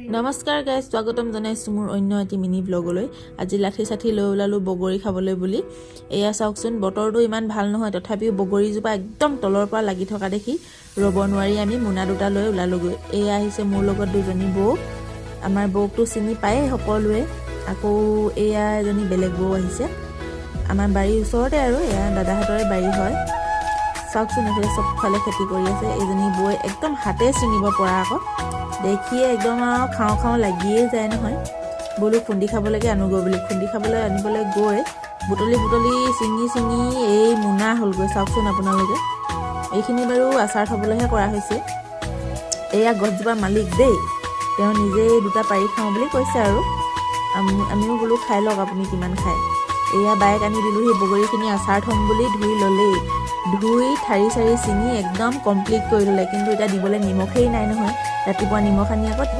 নমস্কাৰ গাইজ, স্বাগতম জনাইছো মোৰ অন্য এটি মিনি ব্লগলৈ। আজি লাঠি চাঠি লৈ ওলালো বগৰী খাবলৈ বুলি। এয়া চাওকচোন, বতৰটো ইমান ভাল নহয়, তথাপিও বগৰীজোপা একদম তলৰ পৰা লাগি থকা দেখি ৰ'ব নোৱাৰি আমি মোনা দুটা লৈ ওলালোগৈ। এয়া আহিছে মোৰ লগত দুজনী বৌ। আমাৰ বৌকটো চিনি পায়েই সকলোৱে। আকৌ এয়া এজনী বেলেগ বৌ আহিছে আমাৰ বাৰীৰ ওচৰতে, আৰু এয়া দাদাহঁতৰে বাৰী হয়। চাওকচোন, এইফালে চবফালে খেতি কৰি আছে। এইজনী বৌয়ে একদম হাতে ছিঙিব পৰা, আকৌ দেখিয়ে একদম আৰু খাওঁ খাওঁ লাগিয়ে যায় নহয়। বোলো খুন্দি খাবলৈকে আনোগৈ বুলি খুন্দি খাবলৈ আনিবলৈ গৈ বুটলি ছিঙি এই মোনা হ'লগৈ। চাওকচোন আপোনালোকে, এইখিনি বাৰু আচাৰ থ'বলৈহে কৰা হৈছে। এয়া গছজোপাৰ মালিক দেই, তেওঁ নিজেই দুটা পাৰি খাওঁ বুলি কৈছে, আৰু আমিও বোলো খাই লওক, আপুনি কিমান খায়। এয়া বাইক আনি দিলোঁ, সেই বগৰীখিনি আচাৰ থ'ম বুলি ধুই ল'লেই। ধুই ঠাৰি চাৰি ছিঙি একদম কমপ্লিট কৰি ল'লে, কিন্তু এতিয়া দিবলৈ নিমখেই নাই নহয়। ৰাতিপুৱা নিমখ আনি আকৌ